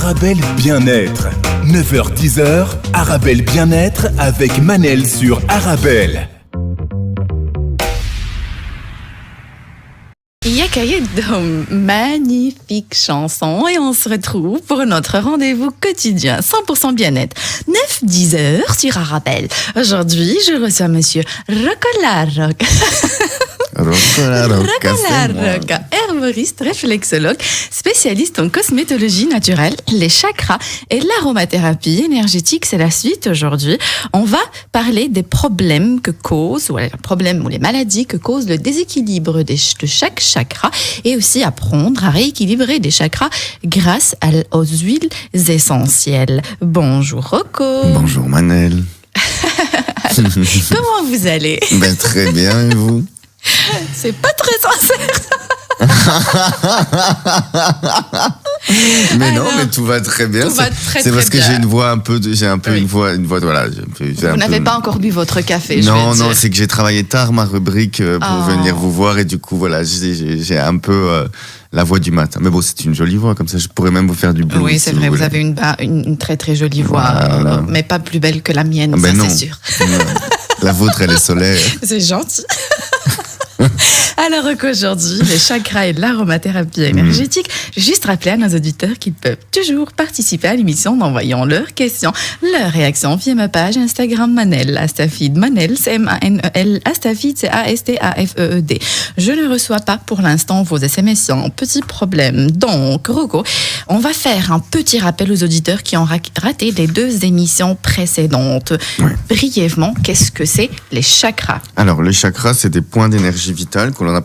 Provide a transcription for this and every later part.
Arabelle Bien-être. 9h-10h, Arabelle Bien-être avec Manel sur Arabelle. Yakaye de magnifique chanson et on se retrouve pour notre rendez-vous quotidien 100% bien-être 9-10h sur Arabelle. Aujourd'hui, je reçois monsieur Rocco Larocca. Rocco Larocca, herboriste, réflexologue, spécialiste en cosmétologie naturelle, les chakras et l'aromathérapie énergétique. C'est la suite aujourd'hui. On va parler des problèmes que cause, ou les problèmes ou les maladies que cause le déséquilibre de chaque chakra et aussi apprendre à rééquilibrer des chakras grâce aux huiles essentielles. Bonjour Rocco. Bonjour Manel. Comment vous allez? Très bien, et vous? C'est pas très sincère. Mais non, mais tout va très bien. C'est parce que j'ai une voix une voix, voilà. Vous n'avez pas encore bu votre café, Non, c'est que j'ai travaillé tard ma rubrique pour venir vous voir et du coup, voilà, j'ai un peu la voix du matin. Mais bon, c'est une jolie voix, comme ça, je pourrais même vous faire du blues. Oui, c'est vrai, vous avez une très très jolie voix, voilà. Mais pas plus belle que la mienne, ça non. c'est sûr. Non. La vôtre, elle est solaire. C'est gentil. Alors qu'aujourd'hui, les chakras et l'aromathérapie énergétique, je vais juste rappeler à nos auditeurs qu'ils peuvent toujours participer à l'émission en envoyant leurs questions, leurs réactions via ma page Instagram Manel Astafid. Manel, c'est M-A-N-E-L, Astafid, c'est A-S-T-A-F-E-E-D. Je ne reçois pas pour l'instant vos SMS sans petit problème. Donc, Rocco, on va faire un petit rappel aux auditeurs qui ont raté les 2 émissions précédentes. Ouais. Brièvement, qu'est-ce que c'est les chakras? Alors, les chakras, c'est des points d'énergie vitale qu'on a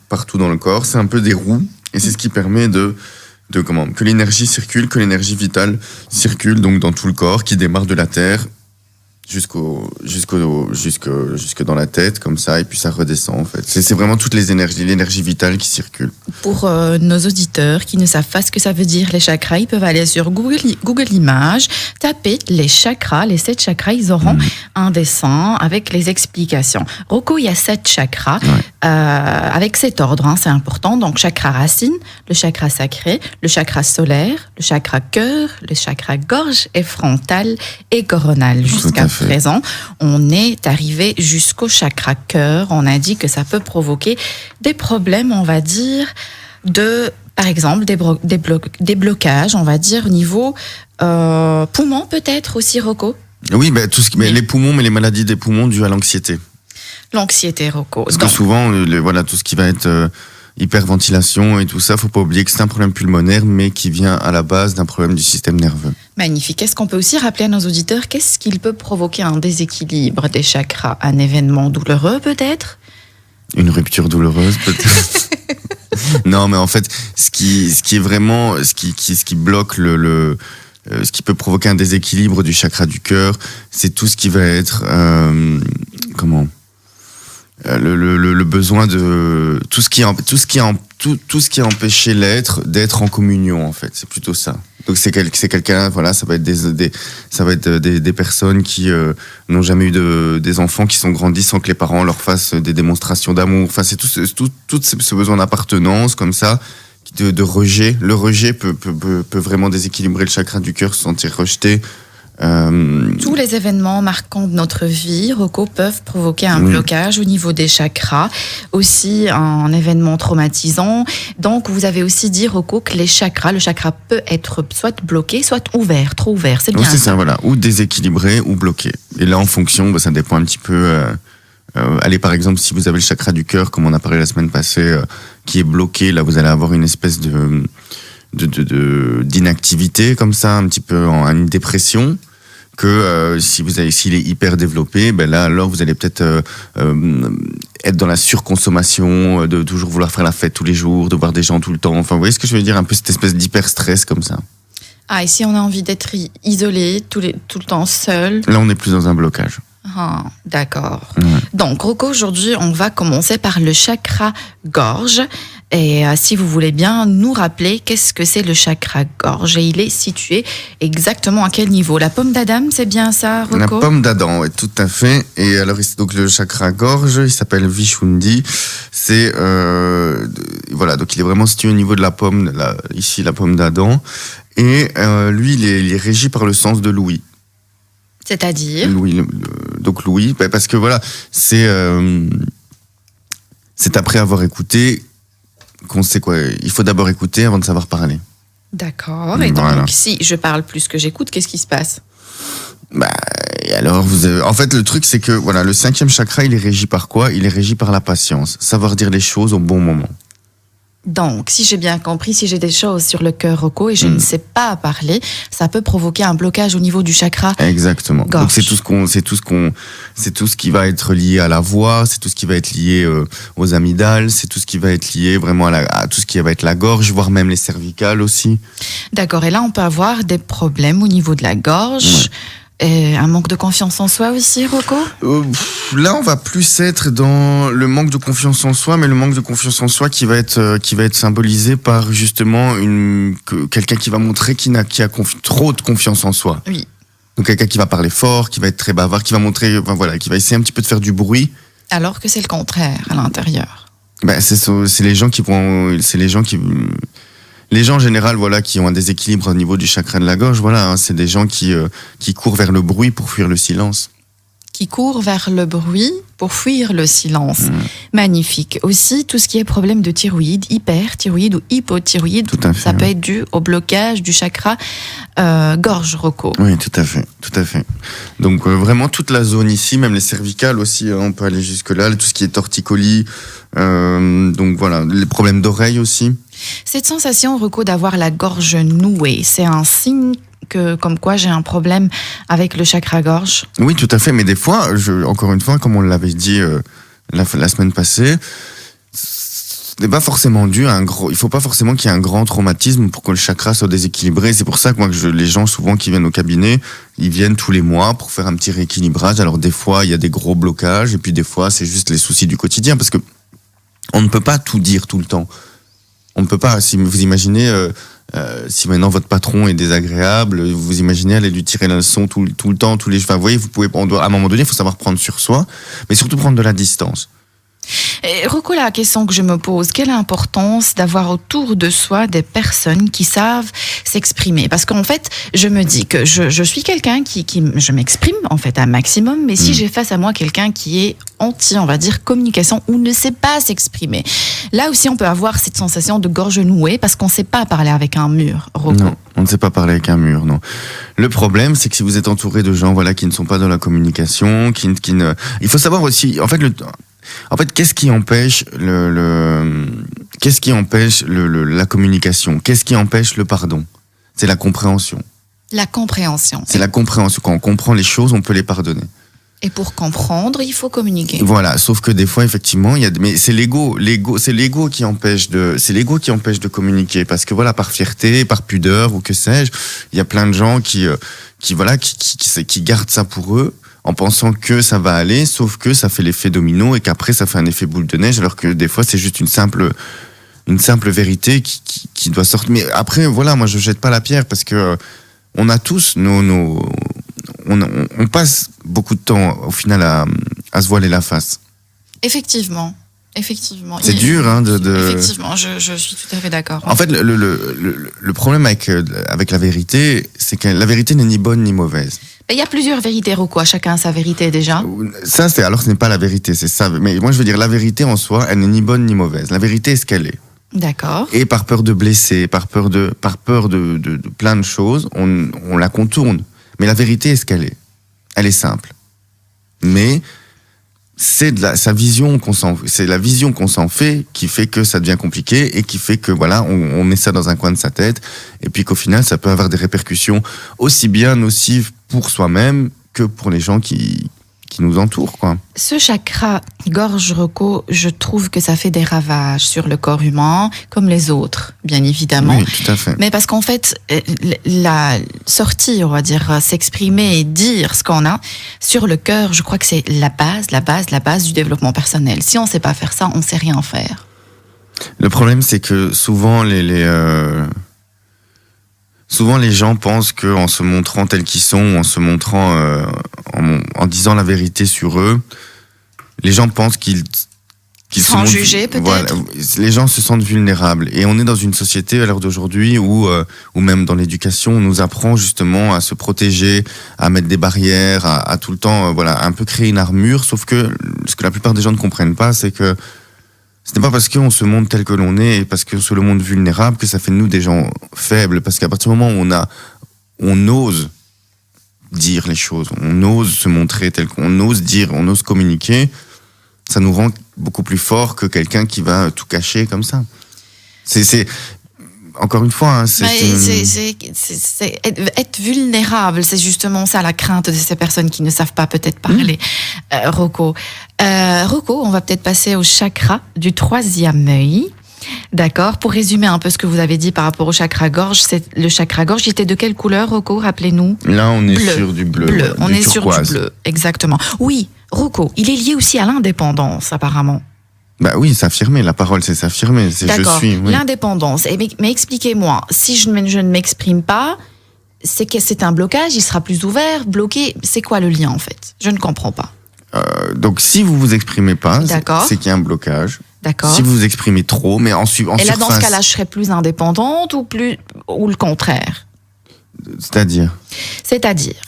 partout dans le corps. C'est un peu des roues et c'est ce qui permet que l'énergie circule, que l'énergie vitale circule donc dans tout le corps, qui démarre de la terre jusque dans la tête comme ça et puis ça redescend en fait. C'est vraiment toutes les énergies, l'énergie vitale qui circule. Pour nos auditeurs qui ne savent pas ce que ça veut dire les chakras, ils peuvent aller sur Google Images, taper les chakras, les 7 chakras, ils auront un dessin avec les explications. Rocco, il y a 7 chakras avec cet ordre, c'est important. Donc chakra racine, le chakra sacré, le chakra solaire, le chakra cœur, le chakra gorge et frontal et coronal. Jusqu'à présent, on est arrivé jusqu'au chakra cœur. On a dit que ça peut provoquer des problèmes, on va dire, par exemple, des blocages, on va dire, au niveau poumon peut-être aussi, Rocco? Oui, mais les poumons, mais les maladies des poumons dues à l'anxiété. L'anxiété, Rocco. Parce que souvent, tout ce qui va être hyperventilation et tout ça, faut pas oublier que c'est un problème pulmonaire, mais qui vient à la base d'un problème du système nerveux. Magnifique. Est-ce qu'on peut aussi rappeler à nos auditeurs qu'est-ce qu'il peut provoquer un déséquilibre des chakras? Un événement douloureux peut-être? Une rupture douloureuse peut-être. Non, mais en fait, ce qui bloque ce qui peut provoquer un déséquilibre du chakra du cœur, c'est tout ce qui va être le besoin de tout ce qui a empêché l'être d'être en communion en fait, c'est plutôt ça. Donc c'est quelqu'un, voilà, ça va être des personnes qui n'ont jamais eu des enfants, qui sont grandis sans que les parents leur fassent des démonstrations d'amour. Enfin, c'est tout ce besoin d'appartenance comme ça, de rejet. Le rejet peut vraiment déséquilibrer le chakra du cœur, se sentir rejeté. Tous les événements marquants de notre vie, Rocco, peuvent provoquer un blocage au niveau des chakras, aussi un événement traumatisant. Donc, vous avez aussi dit, Rocco, que le chakra peut être soit bloqué, soit ouvert, trop ouvert. C'est bien. Oui, c'est ça, voilà, ou déséquilibré ou bloqué. Et là, en fonction, ça dépend un petit peu. Allez, par exemple, si vous avez le chakra du cœur, comme on a parlé la semaine passée, qui est bloqué, là, vous allez avoir une espèce d'inactivité comme ça, un petit peu une dépression. Que s'il est hyper développé, là alors vous allez peut-être être dans la surconsommation, de toujours vouloir faire la fête tous les jours, de voir des gens tout le temps. Enfin, vous voyez ce que je veux dire, un peu cette espèce d'hyper stress comme ça. Ah, et si on a envie d'être isolé tout le temps seul? Là, on est plus dans un blocage. Ah, d'accord. Ouais. Donc, Rocco, aujourd'hui, on va commencer par le chakra gorge. Et si vous voulez bien nous rappeler qu'est-ce que c'est le chakra gorge et il est situé exactement à quel niveau? La pomme d'Adam, c'est bien ça, Rocco? La pomme d'Adam, oui, tout à fait. Et alors, donc le chakra gorge, il s'appelle Vishuddhi. C'est voilà, donc il est vraiment situé au niveau de la pomme, ici la pomme d'Adam. Et lui, il est régi par le sens de l'ouïe. C'est-à-dire Donc l'ouïe, parce que voilà, c'est après avoir écouté qu'on sait quoi. Il faut d'abord écouter avant de savoir parler. D'accord. Et Voilà. donc, si je parle plus que j'écoute, qu'est-ce qui se passe? Et alors, en fait, le truc, c'est que voilà, le 5e chakra, il est régi par quoi? Il est régi par la patience, savoir dire les choses au bon moment. Donc, si j'ai bien compris, si j'ai des choses sur le cœur, Rocco, et je ne sais pas parler, ça peut provoquer un blocage au niveau du chakra. Exactement. Gorge. Donc c'est tout ce qui va être lié à la voix, c'est tout ce qui va être lié aux amygdales, c'est tout ce qui va être lié vraiment à tout ce qui va être la gorge, voire même les cervicales aussi. D'accord. Et là, on peut avoir des problèmes au niveau de la gorge. Et un manque de confiance en soi aussi, Rocco? Là, on va plus être dans le manque de confiance en soi, mais le manque de confiance en soi qui va être symbolisé par justement quelqu'un qui va montrer qui a trop de confiance en soi. Oui. Donc quelqu'un qui va parler fort, qui va être très bavard, qui va montrer, qui va essayer un petit peu de faire du bruit. Alors que c'est le contraire à l'intérieur. C'est les gens les gens en général, voilà, qui ont un déséquilibre au niveau du chakra de la gorge, voilà, hein, c'est des gens qui courent vers le bruit pour fuir le silence. Qui court vers le bruit pour fuir le silence. Magnifique. Aussi, tout ce qui est problème de thyroïde, hyperthyroïde ou hypothyroïde, Tout à fait, ça peut être dû au blocage du chakra gorge, Rocco. Oui, tout à fait. Donc vraiment toute la zone ici, même les cervicales aussi, hein, on peut aller jusque là, tout ce qui est torticolis, donc voilà, les problèmes d'oreille aussi. Cette sensation, Rocco, d'avoir la gorge nouée, c'est un signe comme quoi j'ai un problème avec le chakra-gorge? Oui, tout à fait, mais des fois, encore une fois, comme on l'avait dit la semaine passée, n'est pas forcément dû à il faut pas forcément qu'il y ait un grand traumatisme pour que le chakra soit déséquilibré. C'est pour ça que moi, les gens souvent qui viennent au cabinet, ils viennent tous les mois pour faire un petit rééquilibrage. Alors des fois, il y a des gros blocages, et puis des fois, c'est juste les soucis du quotidien, parce que on ne peut pas tout dire tout le temps. On ne peut pas. Si vous imaginez, si maintenant votre patron est désagréable, vous imaginez aller lui tirer la leçon tout le temps, tous les. Enfin, vous voyez, à un moment donné, il faut savoir prendre sur soi, mais surtout prendre de la distance. Et Rocco, la question que je me pose, quelle importance d'avoir autour de soi des personnes qui savent s'exprimer? Parce qu'en fait, je me dis que je suis quelqu'un je m'exprime en fait un maximum, mais si j'ai face à moi quelqu'un qui est anti, on va dire, communication ou ne sait pas s'exprimer, là aussi on peut avoir cette sensation de gorge nouée parce qu'on ne sait pas parler avec un mur, Rocco. Non, on ne sait pas parler avec un mur, non. Le problème, c'est que si vous êtes entouré de gens, voilà, qui ne sont pas dans la communication, il faut savoir aussi, en fait, qu'est-ce qui empêche la communication? Qu'est-ce qui empêche le pardon? C'est la compréhension. La compréhension. C'est la compréhension. Quand on comprend les choses, on peut les pardonner. Et pour comprendre, il faut communiquer. Voilà. Sauf que des fois, effectivement, mais c'est l'ego qui empêche de communiquer. Parce que voilà, par fierté, par pudeur ou que sais-je, il y a plein de gens qui gardent ça pour eux, en pensant que ça va aller, sauf que ça fait l'effet domino et qu'après ça fait un effet boule de neige, alors que des fois c'est juste une simple vérité qui doit sortir. Mais après, voilà, moi je jette pas la pierre parce que on a tous on passe beaucoup de temps au final à se voiler la face. Effectivement. C'est dur, hein, Effectivement, je suis tout à fait d'accord. En fait, le problème avec la vérité, c'est que la vérité n'est ni bonne ni mauvaise. Il y a plusieurs vérités, Rocco, chacun a sa vérité déjà. Ça, ce n'est pas la vérité, c'est ça. Mais moi, je veux dire, la vérité en soi, elle n'est ni bonne ni mauvaise. La vérité est ce qu'elle est. D'accord. Et par peur de blesser, par peur de plein de choses, on la contourne. Mais la vérité est ce qu'elle est. Elle est simple. Mais c'est la vision qu'on s'en fait qui fait que ça devient compliqué et qui fait que voilà, on met ça dans un coin de sa tête et puis qu'au final, ça peut avoir des répercussions aussi bien nocives pour soi-même que pour les gens qui nous entourent, quoi. Ce chakra gorge, Rocco, je trouve que ça fait des ravages sur le corps humain, comme les autres, bien évidemment. Oui, tout à fait. Mais parce qu'en fait, la sortie, on va dire, s'exprimer et dire ce qu'on a sur le cœur, je crois que c'est la base du développement personnel. Si on ne sait pas faire ça, on ne sait rien faire. Le problème, c'est que souvent, souvent les gens pensent qu'en se montrant tels qu'ils sont, en se montrant, en disant la vérité sur eux, les gens pensent qu'ils Sans juger, peut-être. Voilà, les gens se sentent vulnérables. Et on est dans une société à l'heure d'aujourd'hui où même dans l'éducation, on nous apprend justement à se protéger, à mettre des barrières, à tout le temps, un peu créer une armure. Sauf que ce que la plupart des gens ne comprennent pas, c'est que ce n'est pas parce qu'on se montre tel que l'on est et parce qu'on se le montre vulnérable que ça fait de nous des gens faibles. Parce qu'à partir du moment où on ose dire les choses, on ose se montrer tel qu'on ose dire, on ose communiquer, ça nous rend beaucoup plus fort que quelqu'un qui va tout cacher comme ça. C'est encore une fois, hein, c'est être vulnérable, c'est justement ça la crainte de ces personnes qui ne savent pas peut-être parler. Rocco, on va peut-être passer au chakra du troisième œil. D'accord. Pour résumer un peu ce que vous avez dit par rapport au chakra-gorge, le chakra-gorge, il était de quelle couleur, Rocco? Rappelez-nous. Là, on est sur du bleu. On est turquoise. sur du bleu, exactement. Oui, Rocco, il est lié aussi à l'indépendance, apparemment. Bah oui, s'affirmer. La parole, c'est s'affirmer. C'est d'accord. Je suis. Oui. L'indépendance. Mais expliquez-moi, si je ne m'exprime pas, c'est que c'est un blocage, il sera plus ouvert, bloqué. C'est quoi le lien, en fait? Je ne comprends pas. Donc, si vous vous exprimez pas, c'est qu'il y a un blocage. D'accord. Si vous vous exprimez trop, mais en surface... Et là, dans ce cas-là, je serais plus indépendante ou le contraire? C'est-à-dire,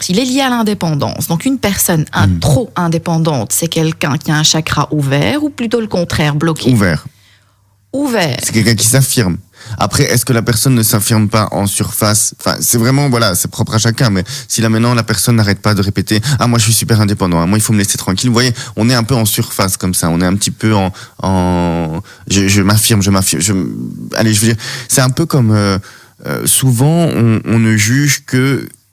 il est lié à l'indépendance. Donc, une personne trop indépendante, c'est quelqu'un qui a un chakra ouvert ou plutôt le contraire, bloqué? Ouvert. C'est quelqu'un qui s'affirme. Après, est-ce que la personne ne s'affirme pas en surface? Enfin, c'est vraiment, c'est propre à chacun. Mais si là maintenant la personne n'arrête pas de répéter, moi je suis super indépendant, moi il faut me laisser tranquille. Vous voyez, on est un peu en surface comme ça. On est un petit peu je m'affirme. Allez, je veux dire, c'est un peu comme souvent on ne juge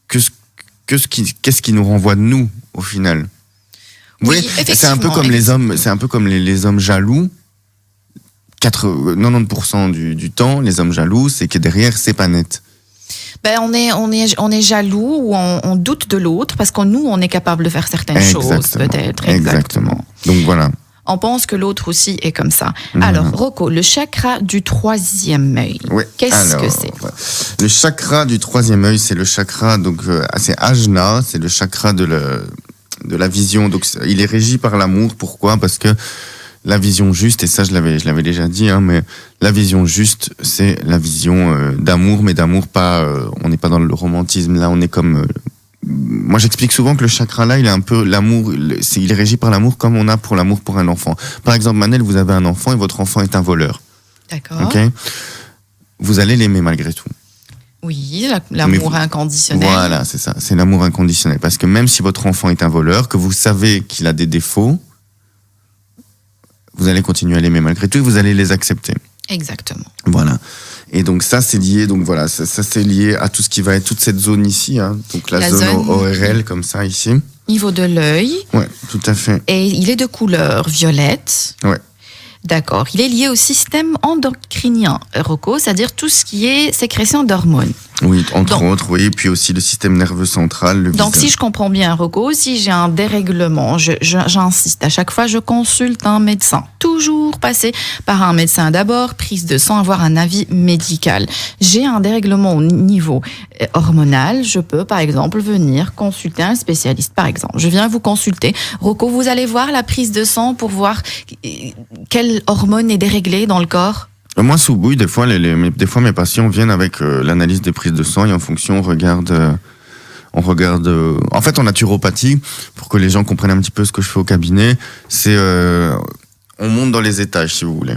qu'est-ce qui nous renvoie de nous au final. Vous voyez, c'est un peu comme les hommes, c'est un peu comme les hommes jaloux. 90% du temps, les hommes jaloux, c'est que derrière, c'est pas net. On est jaloux ou on doute de l'autre parce que nous, on est capable de faire certaines choses, peut-être. Exactement. Donc voilà. On pense que l'autre aussi est comme ça. Alors, Rocco, le chakra du troisième œil, qu'est-ce que c'est? Le chakra du troisième œil, c'est le chakra, donc c'est Ajna, c'est le chakra de la vision. Donc, il est régi par l'amour. Pourquoi? Parce que la vision juste, et ça je l'avais déjà dit, mais la vision juste, c'est la vision d'amour, mais d'amour pas, on n'est pas dans le romantisme, là on est comme... moi j'explique souvent que le chakra là, il est un peu l'amour, il est régi par l'amour comme on a pour l'amour pour un enfant. Par exemple, Manel, vous avez un enfant et votre enfant est un voleur. D'accord. Ok. Vous allez l'aimer malgré tout. Oui, l'amour inconditionnel. Voilà, c'est ça, c'est l'amour inconditionnel. Parce que même si votre enfant est un voleur, que vous savez qu'il a des défauts, vous allez continuer à l'aimer malgré tout et vous allez les accepter. Exactement. Voilà. Et donc ça, c'est lié, ça c'est lié à tout ce qui va être toute cette zone ici, donc la zone ORL comme ça ici. Niveau de l'œil. Ouais, tout à fait. Et il est de couleur violette. Ouais. D'accord. Il est lié au système endocrinien, Rocco, c'est-à-dire tout ce qui est sécrétion d'hormones. Oui, entre autres, oui, puis aussi le système nerveux central, le donc, visage. si je comprends bien, Rocco, si j'ai un dérèglement, j'insiste, à chaque fois, je consulte un médecin. Toujours passer par un médecin d'abord, prise de sang, avoir un avis médical. J'ai un dérèglement au niveau hormonal, je peux, par exemple, venir consulter un spécialiste, par exemple. Je viens vous consulter. Rocco, vous allez voir la prise de sang pour voir quelle hormone est déréglée dans le corps? Moi, oui, des fois, mes patients viennent avec l'analyse des prises de sang et en fonction, on regarde. En fait, en naturopathie, pour que les gens comprennent un petit peu ce que je fais au cabinet, c'est on monte dans les étages, si vous voulez.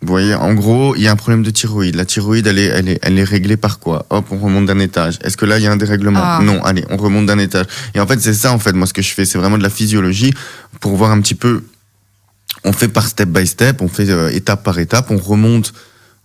Vous voyez, en gros, il y a un problème de thyroïde. La thyroïde, elle est réglée par quoi? Hop, on remonte d'un étage. Est-ce que là, il y a un dérèglement? Non, allez, on remonte d'un étage. Et en fait, c'est ça, moi, ce que je fais, c'est vraiment de la physiologie pour voir un petit peu. On fait par step by step, on fait étape par étape, on remonte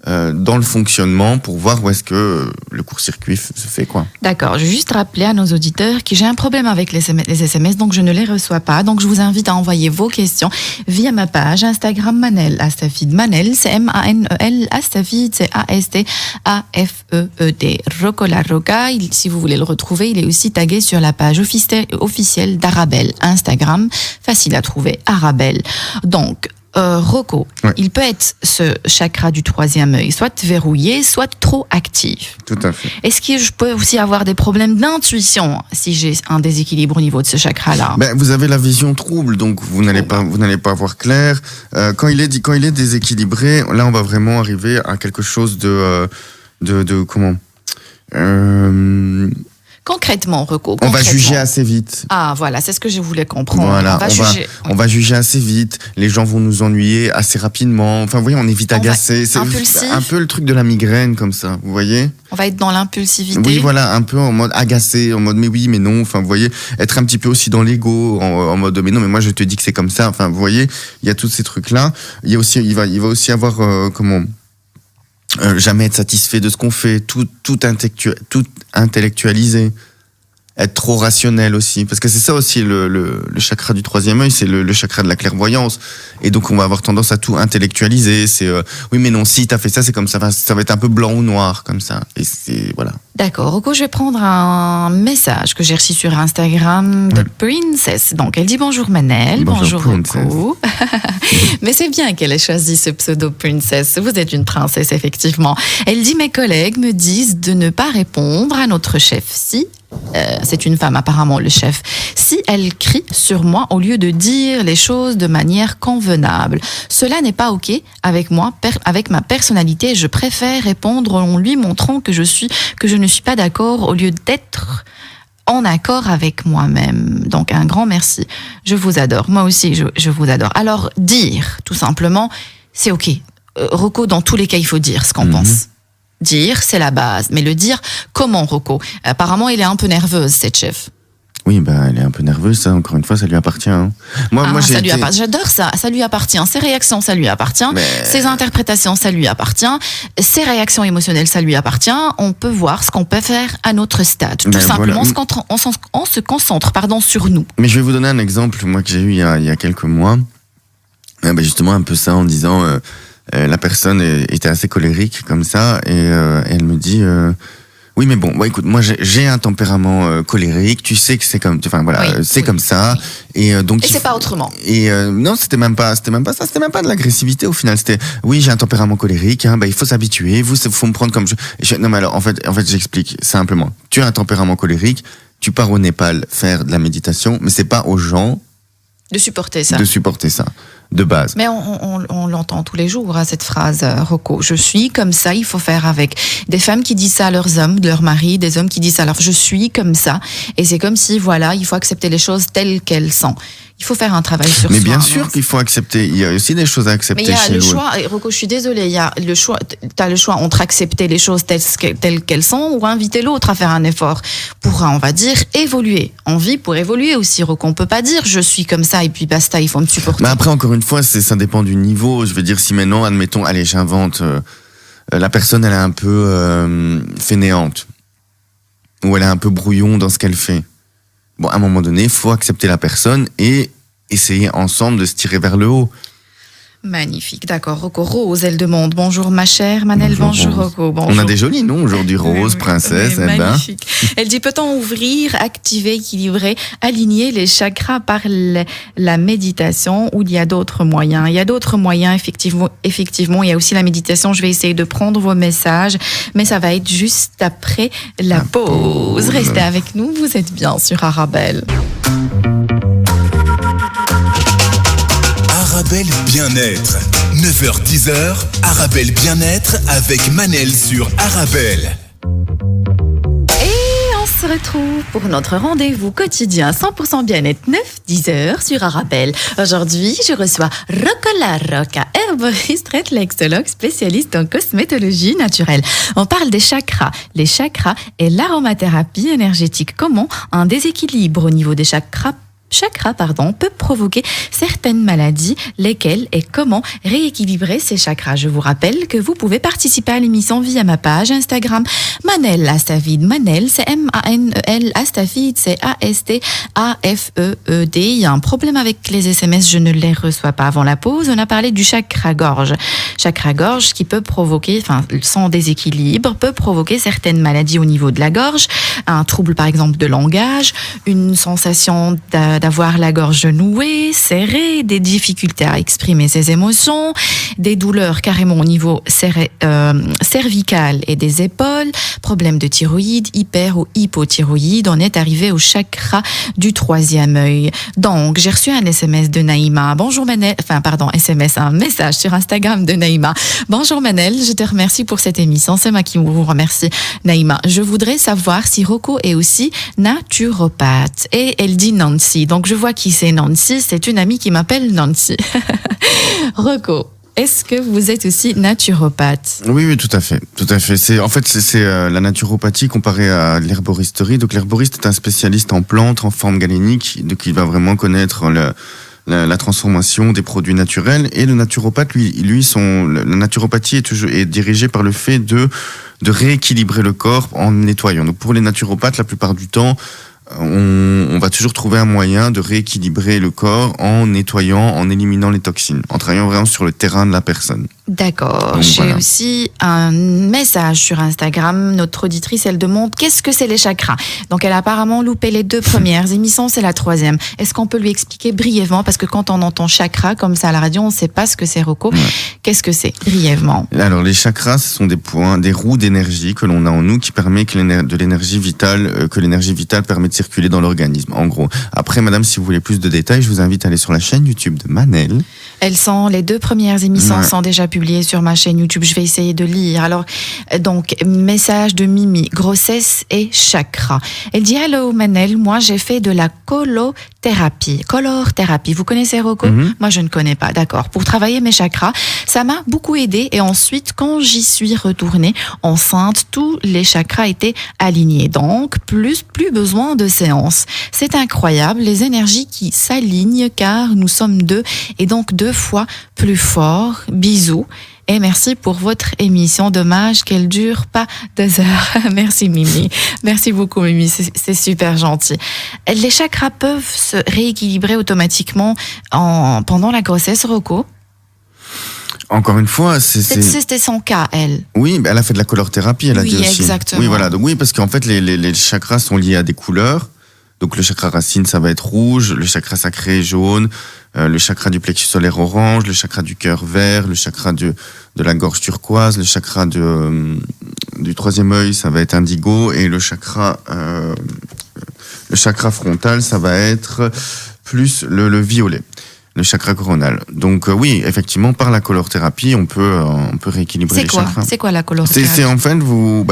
dans le fonctionnement pour voir où est-ce que le court-circuit se fait, quoi. D'accord, je vais juste rappeler à nos auditeurs que j'ai un problème avec les SMS, donc je ne les reçois pas. Donc je vous invite à envoyer vos questions via ma page Instagram Manel Astafid. Manel, c'est M-A-N-E-L, Astafid, c'est A-S-T-A-F-E-E-D. Rocco La Roca, si vous voulez le retrouver, il est aussi tagué sur la page officielle d'Arabelle. Instagram, facile à trouver, Arabelle. Donc, Rocco, Ouais. il peut être ce chakra du troisième œil, soit verrouillé, soit trop actif. Tout à fait. Est-ce que je peux aussi avoir des problèmes d'intuition si j'ai un déséquilibre au niveau de ce chakra-là? Vous avez la vision trouble, donc vous n'allez pas voir clair. Quand il est déséquilibré, là on va vraiment arriver à quelque chose de comment Concrètement, Rocco. on va juger assez vite. Ah, voilà, c'est ce que je voulais comprendre. Voilà, on on va juger assez vite. Les gens vont nous ennuyer assez rapidement. Enfin, vous voyez, on est vite agacé. C'est impulsif. un peu le truc de la migraine comme ça. Vous voyez? On va être dans l'impulsivité. Oui, voilà, un peu en mode agacé, en mode mais oui, mais non. Enfin, vous voyez, être un petit peu aussi dans l'ego, en mode mais non, mais moi je te dis que c'est comme ça. Enfin, vous voyez, il y a tous ces trucs là. Il va aussi avoir jamais être satisfait de ce qu'on fait, tout intellectualiser, être trop rationnel aussi, parce que c'est ça aussi le chakra du troisième œil, c'est le chakra de la clairvoyance, et donc on va avoir tendance à tout intellectualiser. C'est oui mais non, si t'as fait ça c'est comme ça, enfin, ça va être un peu blanc ou noir comme ça, et c'est voilà. D'accord, Rocco, je vais prendre un message que j'ai reçu sur Instagram de Princess. Donc, elle dit bonjour Manel, bonjour Rocco. Mais c'est bien qu'elle ait choisi ce pseudo Princess. Vous êtes une princesse, effectivement. Elle dit mes collègues me disent de ne pas répondre à notre chef si c'est une femme apparemment le chef, si elle crie sur moi au lieu de dire les choses de manière convenable. Cela n'est pas ok avec moi, avec ma personnalité. Je préfère répondre en lui montrant que je ne suis pas d'accord au lieu d'être en accord avec moi-même. Donc un grand merci. Je vous adore. Moi aussi, je vous adore. Alors dire, tout simplement, c'est ok. Rocco, dans tous les cas, il faut dire ce qu'on pense. Dire, c'est la base. Mais le dire, comment, Rocco? Apparemment, elle est un peu nerveuse, cette chef. Oui, elle est un peu nerveuse, ça, encore une fois, ça lui appartient. Hein. Moi, ça lui appartient. J'adore ça, ça lui appartient. Ses réactions, ça lui appartient. Ses interprétations, ça lui appartient. Ses réactions émotionnelles, ça lui appartient. On peut voir ce qu'on peut faire à notre stade. Tout simplement, voilà. On se concentre sur nous. Mais je vais vous donner un exemple, moi, que j'ai eu il y a quelques mois. Justement, un peu ça, en disant... la personne était assez colérique comme ça et elle me dit oui mais bon écoute moi j'ai un tempérament colérique, tu sais que c'est comme comme ça et donc et c'est pas autrement et non c'était même pas ça, c'était même pas de l'agressivité au final, c'était oui j'ai un tempérament colérique il faut s'habituer, faut me prendre comme non mais alors en fait j'explique simplement, tu as un tempérament colérique, tu pars au Népal faire de la méditation, mais c'est pas aux gens de supporter ça de base. Mais on l'entend tous les jours, cette phrase, Rocco. Je suis comme ça, il faut faire avec. Des femmes qui disent ça à leurs hommes, leurs maris, des hommes qui disent ça à leurs... Je suis comme ça. Et c'est comme si, voilà, il faut accepter les choses telles qu'elles sont. Il faut faire un travail sur soi. Mais bien sûr qu'il faut accepter. Il y a aussi des choses à accepter. Mais il y a le choix, Rocco, je suis désolée, il y a le choix. T'as le choix entre accepter les choses telles qu'elles sont ou inviter l'autre à faire un effort pour, on va dire, évoluer. On vit pour évoluer aussi, Rocco. On peut pas dire je suis comme ça et puis basta, il faut me supporter. Mais après, encore une fois, ça dépend du niveau. Je veux dire, si maintenant, admettons, allez, j'invente, la personne, elle est un peu fainéante. Ou elle est un peu brouillon dans ce qu'elle fait. Bon, à un moment donné, il faut accepter la personne et essayer ensemble de se tirer vers le haut. Magnifique, d'accord. Rocco, Rose, elle demande bonjour ma chère Manel, bonjour Rocco. Bonjour. On a des jolis noms aujourd'hui, Rose, Princesse. Magnifique. Elle dit peut-on ouvrir, activer, équilibrer, aligner les chakras par la méditation ou il y a d'autres moyens? Il y a d'autres moyens, effectivement. Il y a aussi la méditation. Je vais essayer de prendre vos messages, mais ça va être juste après la pause. Restez avec nous, vous êtes bien sur Arabelle. Arabelle Bien-être. 9h-10h, Arabelle Bien-être avec Manel sur Arabelle. Et on se retrouve pour notre rendez-vous quotidien 100% bien-être 9-10h sur Arabelle. Aujourd'hui, je reçois Rocco Larocca, herboriste réflexologue spécialiste en cosmétologie naturelle. On parle des chakras. Les chakras et l'aromathérapie énergétique. Comment un déséquilibre au niveau des chakras peut provoquer certaines maladies, lesquelles et comment rééquilibrer ces chakras. Je vous rappelle que vous pouvez participer à l'émission via ma page Instagram Manel Astafid. Manel, c'est M-A-N-E-L, Astafid, c'est A-S-T-A-F-E-E-D. Il y a un problème avec les SMS, je ne les reçois pas avant la pause. On a parlé du chakra-gorge. Chakra-gorge qui peut provoquer, son déséquilibre, peut provoquer certaines maladies au niveau de la gorge, un trouble par exemple de langage, une sensation d'avoir la gorge nouée, serrée, des difficultés à exprimer ses émotions, des douleurs carrément au niveau cervical et des épaules, problèmes de thyroïde, hyper ou hypothyroïde. On est arrivé au chakra du troisième œil. Donc, j'ai reçu un SMS de Naïma. Bonjour Manel, un message sur Instagram de Naïma. Bonjour Manel, je te remercie pour cette émission. C'est moi qui vous remercie, Naïma. Je voudrais savoir si Rocco est aussi naturopathe. Et elle dit Nancy. Donc, je vois qui c'est Nancy. C'est une amie qui m'appelle Nancy. Rocco, est-ce que vous êtes aussi naturopathe? Oui, tout à fait. C'est la naturopathie comparée à l'herboristerie. Donc, l'herboriste est un spécialiste en plantes, en forme galénique. Donc, il va vraiment connaître la transformation des produits naturels. Et le naturopathe, la naturopathie est dirigée par le fait de rééquilibrer le corps en nettoyant. Donc pour les naturopathes, la plupart du temps, on va toujours trouver un moyen de rééquilibrer le corps en nettoyant, en éliminant les toxines, en travaillant vraiment sur le terrain de la personne. D'accord. Donc, j'ai voilà. aussi un message sur Instagram. Notre auditrice, elle demande qu'est-ce que c'est les chakras. Donc, elle a apparemment loupé les 2 premières émissions, c'est la 3e. Est-ce qu'on peut lui expliquer brièvement, parce que quand on entend chakra comme ça à la radio, on ne sait pas ce que c'est, Rocco. Ouais. Qu'est-ce que c'est, brièvement? Alors, les chakras, ce sont des points, des roues d'énergie que l'on a en nous qui permet que l'énergie vitale permet de circuler dans l'organisme, en gros. Après, madame, si vous voulez plus de détails, je vous invite à aller sur la chaîne YouTube de Manel. Les 2 premières émissions sont déjà publiées sur ma chaîne YouTube. Je vais essayer de lire. Alors, donc, message de Mimi, grossesse et chakra. Elle dit, hello Manel, moi j'ai fait de la colorothérapie. Colorothérapie, vous connaissez Rocco? Moi je ne connais pas, d'accord. Pour travailler mes chakras, ça m'a beaucoup aidé et ensuite, quand j'y suis retournée enceinte, tous les chakras étaient alignés. Donc, plus besoin de séances. C'est incroyable, les énergies qui s'alignent car nous sommes 2 et donc 2 fois plus forts. Bisous. Et merci pour votre émission. Dommage qu'elle dure pas 2 heures. Merci Mimi. Merci beaucoup Mimi, c'est super gentil. Les chakras peuvent se rééquilibrer automatiquement pendant la grossesse, Rocco? Encore une fois, c'était son cas, elle. Oui, elle a fait de la colorothérapie, elle a dit aussi. Exactement. Oui, voilà. Donc oui, parce qu'en fait, les chakras sont liés à des couleurs. Donc le chakra racine, ça va être rouge, le chakra sacré jaune, le chakra du plexus solaire orange, le chakra du cœur vert, le chakra de la gorge turquoise, le chakra du troisième œil, ça va être indigo, et le chakra frontal, ça va être plus le violet. Le chakra coronal. Donc oui, effectivement, par la colorothérapie, on peut rééquilibrer les chakras. C'est quoi la colorothérapie? C'est en fait vous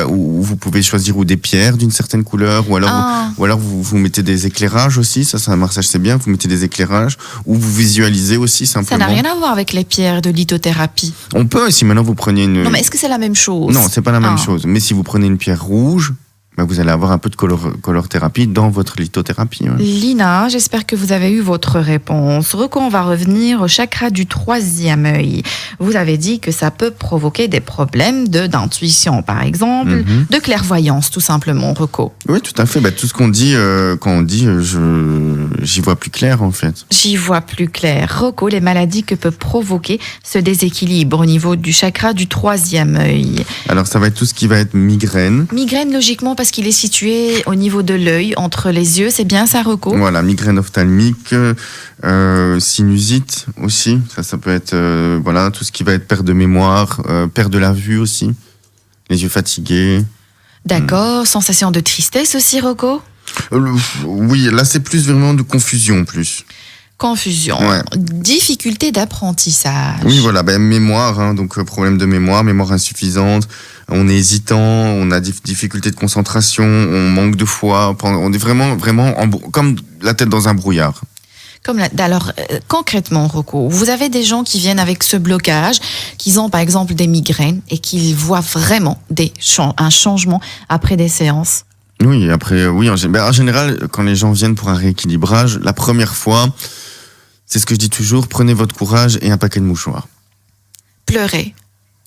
pouvez choisir ou des pierres d'une certaine couleur, ou alors vous mettez des éclairages aussi. Ça marche, c'est bien. Vous mettez des éclairages, ou vous visualisez aussi simplement. Ça n'a rien à voir avec les pierres de lithothérapie. On peut, si maintenant vous preniez une. Non, mais est-ce que c'est la même chose? Non, c'est pas la même chose. Mais si vous prenez une pierre rouge, vous allez avoir un peu de colorothérapie dans votre lithothérapie. Ouais. Lina, j'espère que vous avez eu votre réponse. Rocco, on va revenir au chakra du troisième œil. Vous avez dit que ça peut provoquer des problèmes d'intuition, par exemple, de clairvoyance, tout simplement, Rocco. Oui, tout à fait. Tout ce qu'on dit, quand on dit, j'y vois plus clair, en fait. J'y vois plus clair. Rocco, les maladies que peut provoquer ce déséquilibre au niveau du chakra du troisième œil. Alors, ça va être tout ce qui va être migraine. Migraine, logiquement, parce qu'il est situé au niveau de l'œil, entre les yeux, c'est bien ça, Rocco? Voilà, migraine ophtalmique, sinusite aussi, ça peut être tout ce qui va être perte de mémoire, perte de la vue aussi, les yeux fatigués. D'accord, sensation de tristesse aussi, Rocco? Oui, là c'est plus vraiment de confusion plus. Confusion, ouais. Difficulté d'apprentissage. Oui, voilà, mémoire, donc problème de mémoire insuffisante, on est hésitant, on a difficulté de concentration, on manque de foi, on est vraiment comme la tête dans un brouillard. Alors, concrètement, Rocco, vous avez des gens qui viennent avec ce blocage, qui ont par exemple des migraines et qui voient vraiment un changement après des séances? Oui, en général, quand les gens viennent pour un rééquilibrage, la première fois, c'est ce que je dis toujours, prenez votre courage et un paquet de mouchoirs. Pleurer.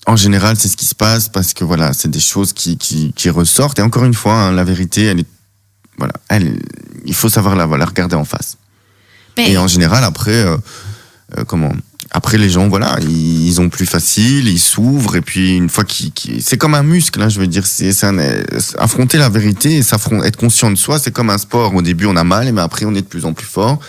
En général, c'est ce qui se passe parce que c'est des choses qui ressortent. Et encore une fois, la vérité, il faut savoir la regarder en face. Et en général, après, après les gens, voilà, ils ont plus facile, ils s'ouvrent, et puis une fois c'est comme un muscle, hein, je veux dire, affronter la vérité et être conscient de soi, c'est comme un sport. Au début, on a mal, mais après, on est de plus en plus fort.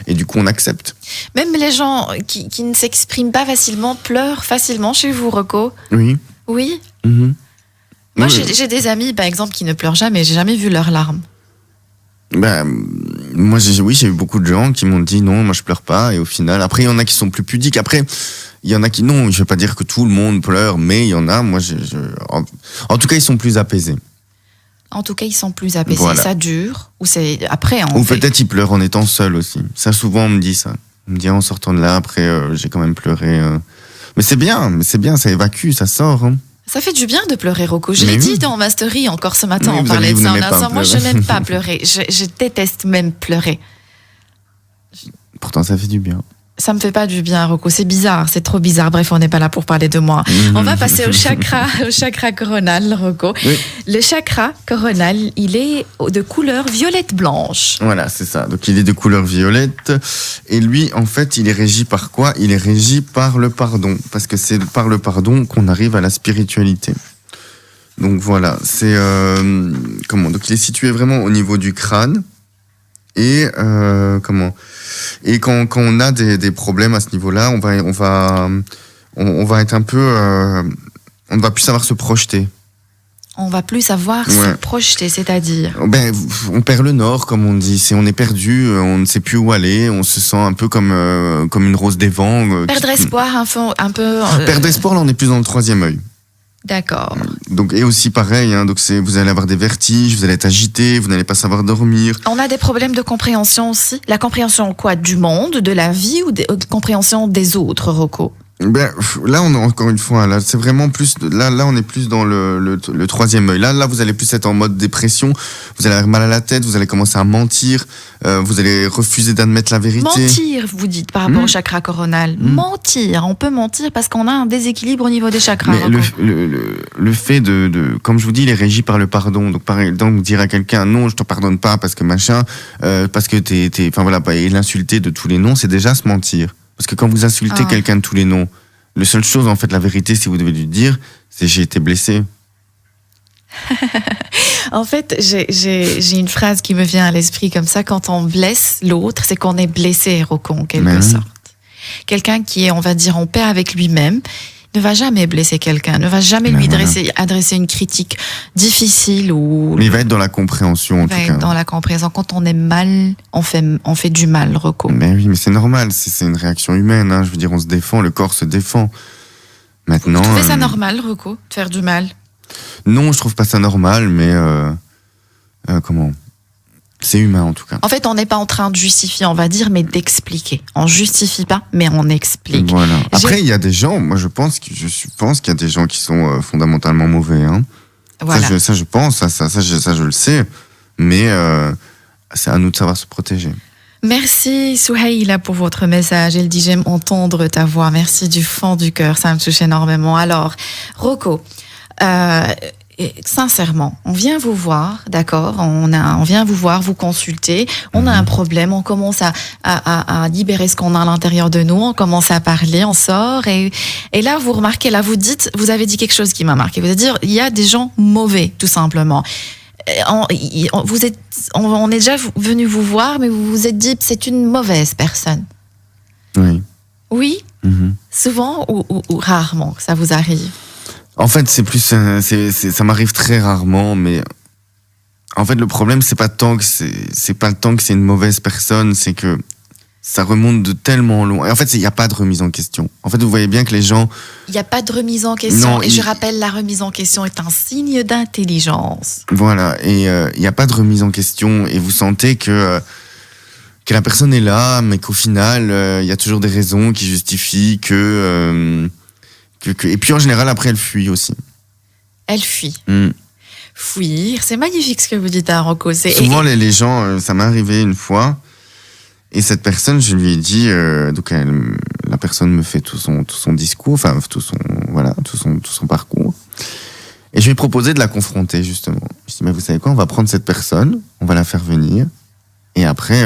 Et du coup, on accepte. Même les gens qui ne s'expriment pas facilement pleurent facilement chez vous, Rocco? Oui. Oui. Mm-hmm. Moi, j'ai des amis, par exemple, qui ne pleurent jamais. J'ai jamais vu leurs larmes. Moi, j'ai eu beaucoup de gens qui m'ont dit non, moi je pleure pas. Et au final, après, il y en a qui sont plus pudiques. Après, il y en a qui non. Je vais pas dire que tout le monde pleure, mais il y en a. Moi, en tout cas, ils sont plus apaisés. En tout cas, ils sont plus apaisés. Voilà. Ça dure. Ou c'est après. Ou peut-être ils pleurent en étant seuls aussi. Ça, souvent, on me dit ça. On me dit en sortant de là, après, j'ai quand même pleuré. Mais c'est bien, ça évacue, ça sort. Hein. Ça fait du bien de pleurer, Rocco. Je l'ai dit dans ma story encore ce matin. Oui, on parlait de ça. Moi, je pleurer. n'aime pas pleurer. Je déteste même pleurer. Pourtant, ça fait du bien. Ça me fait pas du bien, Rocco. C'est bizarre, c'est trop bizarre. Bref, on n'est pas là pour parler de moi. On va passer au chakra coronal, Rocco. Oui. Le chakra coronal, il est de couleur violette blanche. Voilà, c'est ça. Donc, il est de couleur violette. Et lui, en fait, il est régi par quoi? Il est régi par le pardon. Parce que c'est par le pardon qu'on arrive à la spiritualité. Donc, voilà. C'est, donc, il est situé vraiment au niveau du crâne. Et, Et quand on a des problèmes à ce niveau-là, on va être un peu, on ne va plus savoir se projeter. On va plus savoir se projeter, c'est-à-dire on perd le nord, comme on dit. On est perdu, on ne sait plus où aller, on se sent un peu comme une rose des vents. Perdre espoir, un peu. Perdre espoir, là, on est plus dans le troisième œil. D'accord. Donc, et aussi pareil, hein, donc vous allez avoir des vertiges, vous allez être agité, vous n'allez pas savoir dormir. On a des problèmes de compréhension aussi. La compréhension quoi? Du monde, de la vie ou de compréhension des autres, Rocco? Là, encore une fois, là, c'est vraiment plus. Là, on est plus dans le troisième œil. Là, vous allez plus être en mode dépression. Vous allez avoir mal à la tête. Vous allez commencer à mentir. Vous allez refuser d'admettre la vérité. Mentir, vous dites par rapport au chakra coronal. Mentir. On peut mentir parce qu'on a un déséquilibre au niveau des chakras. Mais le fait de, comme je vous dis, il est régi par le pardon. Donc, par exemple, dire à quelqu'un non, je te pardonne pas parce que machin, parce que et l'insulter de tous les noms, c'est déjà se mentir. Parce que quand vous insultez quelqu'un de tous les noms, la seule chose, en fait, la vérité, si vous devez lui dire, c'est j'ai été blessé. En fait, j'ai une phrase qui me vient à l'esprit comme ça. Quand on blesse l'autre, c'est qu'on est blessé, Rocco, en quelque sorte. Quelqu'un qui est, on va dire, en paix avec lui-même, ne va jamais blesser quelqu'un, ne va jamais lui adresser une critique difficile ou. Mais il va être dans la compréhension, en tout cas. Il va être dans la compréhension. Quand on est mal, on fait du mal, Rocco. Mais oui, mais c'est normal, c'est une réaction humaine. Hein. Je veux dire, on se défend, le corps se défend. Maintenant. Tu trouves ça normal, Rocco, de faire du mal? Non, je trouve pas ça normal, mais c'est humain en tout cas. En fait, on n'est pas en train de justifier, on va dire, mais d'expliquer. On justifie pas, mais on explique. Voilà. Après, il y a des gens, moi je pense qu'il y a des gens qui sont fondamentalement mauvais. Hein. Voilà. Ça, je pense, ça, je le sais, mais c'est à nous de savoir se protéger. Merci Souhaïla pour votre message. Elle dit j'aime entendre ta voix. Merci du fond du cœur, ça me touche énormément. Alors, Rocco, sincèrement, on vient vous voir, d'accord? On vient vous voir, vous consulter. On a un problème, on commence à libérer ce qu'on a à l'intérieur de nous. On commence à parler, on sort et là vous remarquez, là vous dites, vous avez dit quelque chose qui m'a marqué. Vous allez dire, il y a des gens mauvais, tout simplement. On est déjà venu vous voir, mais vous vous êtes dit, c'est une mauvaise personne. Oui. Oui? Souvent ou rarement que ça vous arrive? En fait, c'est plus, ça m'arrive très rarement, mais en fait, le problème, c'est pas tant que c'est une mauvaise personne, c'est que ça remonte de tellement loin. Et en fait, il n'y a pas de remise en question. En fait, vous voyez bien que les gens. Il n'y a pas de remise en question. Je rappelle, la remise en question est un signe d'intelligence. Voilà. Et il n'y a pas de remise en question. Et vous sentez que la personne est là, mais qu'au final, il y a toujours des raisons qui justifient et puis en général, après, elle fuit aussi. Elle fuit. Fuir, c'est magnifique ce que vous dites à Rocco. Souvent, les gens, ça m'est arrivé une fois, et cette personne, je lui ai dit, donc la personne me fait tout son discours, enfin tout son parcours, et je lui ai proposé de la confronter justement. Je dis mais vous savez quoi, on va prendre cette personne, on va la faire venir, et après,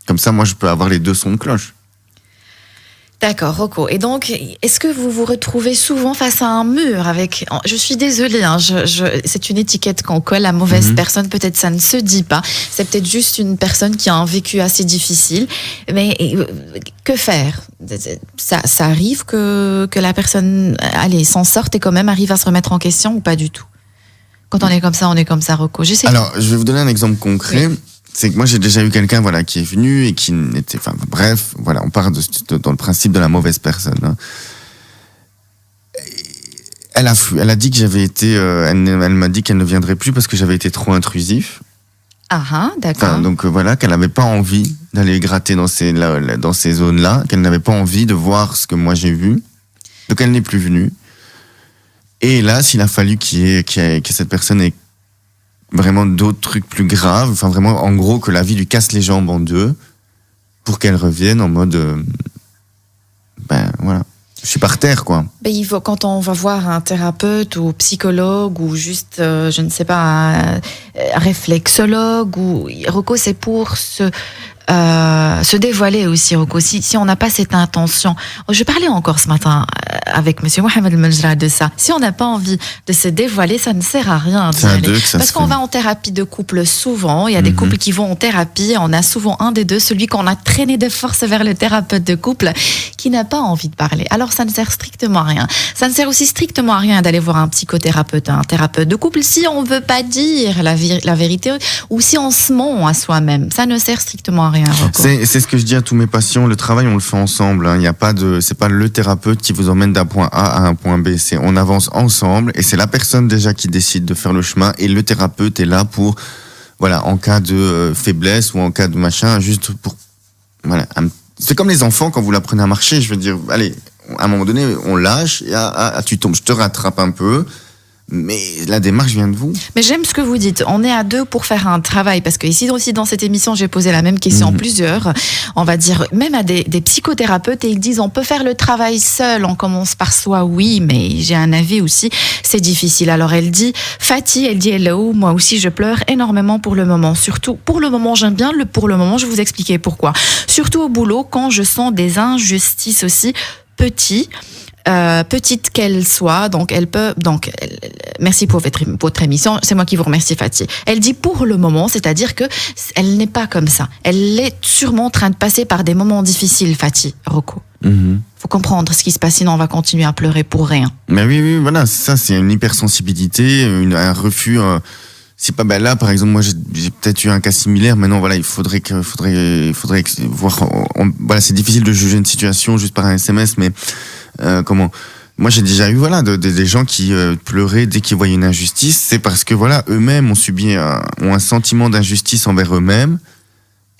comme ça, moi, je peux avoir les deux sons de cloche. D'accord, Rocco. Et donc, est-ce que vous vous retrouvez souvent face à un mur avec... Je suis désolée, hein, c'est une étiquette qu'on colle à mauvaise personne. Peut-être ça ne se dit pas. C'est peut-être juste une personne qui a un vécu assez difficile. Mais que faire? Ça arrive que la personne, allez, s'en sorte et quand même arrive à se remettre en question ou pas du tout? Quand on est comme ça, Rocco. Alors, je vais vous donner un exemple concret. Oui. C'est que moi, j'ai déjà eu quelqu'un, voilà, qui est venu et qui n'était, enfin, bref, voilà, on part dans le principe de la mauvaise personne. Hein. Elle a dit que j'avais été, elle m'a dit qu'elle ne viendrait plus parce que j'avais été trop intrusif. Ah, d'accord. Enfin, donc voilà, qu'elle n'avait pas envie d'aller gratter dans ces zones-là, qu'elle n'avait pas envie de voir ce que moi j'ai vu. Donc elle n'est plus venue. Et là, s'il a fallu que cette personne ait vraiment d'autres trucs plus graves, enfin vraiment en gros que la vie lui casse les jambes en deux pour qu'elle revienne en mode ben voilà, je suis par terre quoi. Ben, quand on va voir un thérapeute ou psychologue ou juste je ne sais pas un réflexologue ou Rocco, c'est pour se dévoiler aussi, Rocco. Si on n'a pas cette intention, je parlais encore ce matin avec Monsieur Mohamed El-Menjra de ça. Si on n'a pas envie de se dévoiler, ça ne sert à rien d'y aller. Parce qu'on va en thérapie de couple souvent. Il y a des couples qui vont en thérapie. On a souvent un des deux, celui qu'on a traîné de force vers le thérapeute de couple, qui n'a pas envie de parler. Alors ça ne sert strictement à rien. Ça ne sert aussi strictement à rien d'aller voir un psychothérapeute, un thérapeute de couple, si on veut pas dire la vérité ou si on se ment à soi-même. Ça ne sert strictement à rien. C'est ce que je dis à tous mes patients. Le travail, on le fait ensemble. Hein. Il y a pas c'est pas le thérapeute qui vous emmène d'un point A à un point B. On avance ensemble et c'est la personne déjà qui décide de faire le chemin et le thérapeute est là pour, voilà, en cas de faiblesse ou en cas de machin, juste pour, voilà. C'est comme les enfants quand vous l'apprenez à marcher. Je veux dire, allez, à un moment donné, on lâche et tu tombes, je te rattrape un peu. Mais la démarche vient de vous. Mais j'aime ce que vous dites. On est à deux pour faire un travail. Parce que ici aussi, dans cette émission, j'ai posé la même question à plusieurs. On va dire, même à des psychothérapeutes, et ils disent, on peut faire le travail seul. On commence par soi, oui, mais j'ai un avis aussi. C'est difficile. Alors, elle dit, Fatih, elle dit hello. Moi aussi, je pleure énormément pour le moment. Surtout, pour le moment, j'aime bien pour le moment. Je vais vous expliquer pourquoi. Surtout au boulot, quand je sens des injustices aussi petite qu'elle soit, donc elle peut, merci pour votre émission, c'est moi qui vous remercie Fatih. Elle dit pour le moment, c'est-à-dire que elle n'est pas comme ça. Elle est sûrement en train de passer par des moments difficiles, Fatih, Rocco. Faut comprendre ce qui se passe, sinon on va continuer à pleurer pour rien. Mais oui, voilà, ça, c'est une hypersensibilité, un refus. C'est pas, ben là, par exemple, moi, j'ai peut-être eu un cas similaire. Maintenant, voilà, il faudrait voir. Voilà, c'est difficile de juger une situation juste par un SMS, mais comment? Moi, j'ai déjà eu, voilà, des gens qui pleuraient dès qu'ils voyaient une injustice. C'est parce que, voilà, eux-mêmes ont un sentiment d'injustice envers eux-mêmes.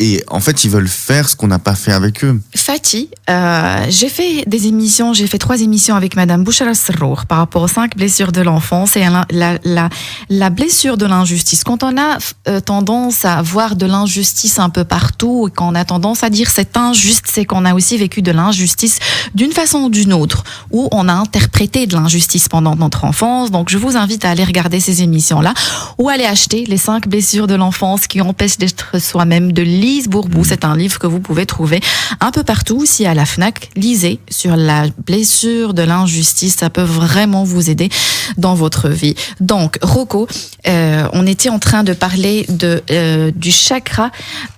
Et en fait, ils veulent faire ce qu'on n'a pas fait avec eux. Fatih, j'ai fait 3 émissions avec Madame Bouchara Serrour par rapport aux 5 blessures de l'enfance et la blessure de l'injustice. Quand on a tendance à voir de l'injustice un peu partout et qu'on a tendance à dire c'est injuste, c'est qu'on a aussi vécu de l'injustice d'une façon ou d'une autre, où on a interprété de l'injustice pendant notre enfance. Donc, je vous invite à aller regarder ces émissions-là ou aller acheter les 5 blessures de l'enfance qui empêchent d'être soi-même de Lise Bourbou. C'est un livre que vous pouvez trouver un peu partout, aussi à la FNAC. lisez sur la blessure de l'injustice, ça peut vraiment vous aider dans votre vie. Donc, Rocco, on était en train de parler du chakra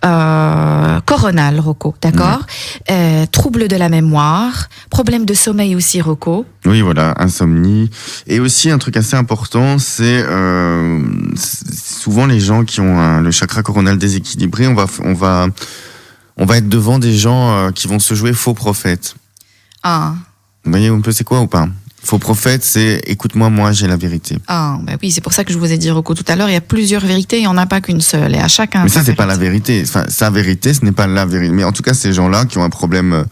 coronal, Rocco, d'accord? Trouble de la mémoire, problème de sommeil aussi, Rocco. Oui, voilà, insomnie. Et aussi, un truc assez important, c'est souvent les gens qui ont le chakra coronal déséquilibré, on va être devant des gens qui vont se jouer faux prophètes. Ah. Vous voyez un peu c'est quoi ou pas? Faux prophète, c'est écoute-moi, moi j'ai la vérité. Ah, ben oui, c'est pour ça que je vous ai dit, Rocco, tout à l'heure, il y a plusieurs vérités, il n'y en a pas qu'une seule, et à chacun. Mais ça, c'est pas la vérité. Enfin, sa vérité, ce n'est pas la vérité. Mais en tout cas, ces gens-là qui ont un problème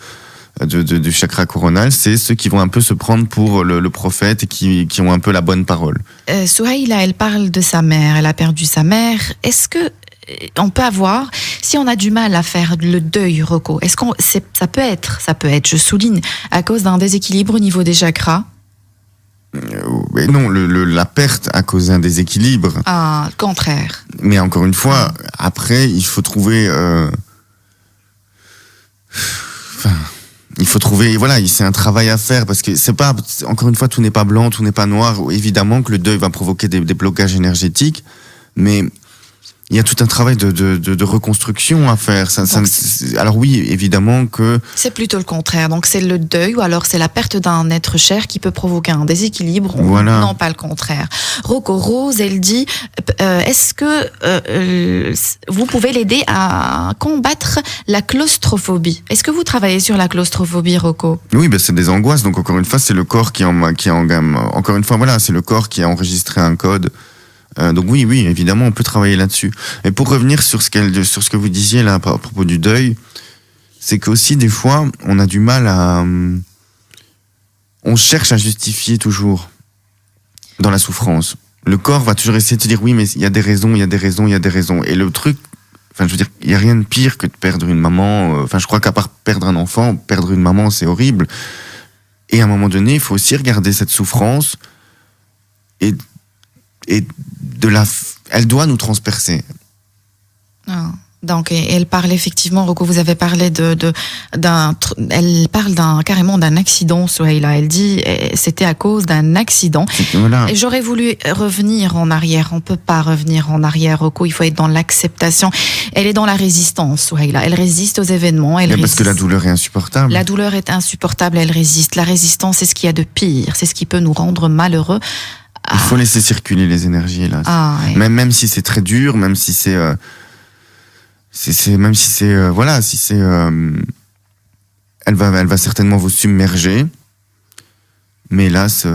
du chakra coronal, c'est ceux qui vont un peu se prendre pour le prophète et qui ont un peu la bonne parole. Souhaïla, elle parle de sa mère, elle a perdu sa mère. Est-ce que on peut avoir, si on a du mal à faire le deuil, Rocco, ça peut être, je souligne, à cause d'un déséquilibre au niveau des chakras? Mais non, la perte à cause d'un déséquilibre. Ah, le contraire. Mais encore une fois, après, il faut trouver... il faut trouver, voilà, c'est un travail à faire parce que c'est pas, encore une fois, tout n'est pas blanc, tout n'est pas noir. Évidemment que le deuil va provoquer des blocages énergétiques, mais il y a tout un travail de reconstruction à faire. Alors oui, évidemment que... C'est plutôt le contraire. Donc c'est le deuil ou alors c'est la perte d'un être cher qui peut provoquer un déséquilibre. Voilà. Non, pas le contraire. Rocco, Rose, elle dit, est-ce que vous pouvez l'aider à combattre la claustrophobie? Est-ce que vous travaillez sur la claustrophobie, Rocco? Oui, c'est des angoisses. Donc encore une fois, c'est le corps qui en gamme. Encore une fois, voilà, c'est le corps qui a enregistré un code. Donc oui, évidemment, on peut travailler là-dessus. Et pour revenir sur ce que vous disiez là à propos du deuil, c'est qu'aussi des fois, on a du mal on cherche à justifier toujours dans la souffrance. Le corps va toujours essayer de se dire oui, mais il y a des raisons. Et le truc, je veux dire, il y a rien de pire que de perdre une maman. Je crois qu'à part perdre un enfant, perdre une maman, c'est horrible. Et à un moment donné, il faut aussi regarder cette souffrance et elle doit nous transpercer. Ah. Donc, elle parle effectivement, Rocco, vous avez parlé elle parle carrément d'un accident, Souheila. Elle dit, c'était à cause d'un accident. Voilà. Et j'aurais voulu revenir en arrière. On peut pas revenir en arrière, Rocco. Il faut être dans l'acceptation. Elle est dans la résistance, Souheila. Elle résiste aux événements. Parce que la douleur est insupportable. La douleur est insupportable, elle résiste. La résistance, c'est ce qu'il y a de pire. C'est ce qui peut nous rendre malheureux. Il faut laisser circuler les énergies, hélas. Ouais. Même si c'est très dur, même si c'est elle va certainement vous submerger, mais hélas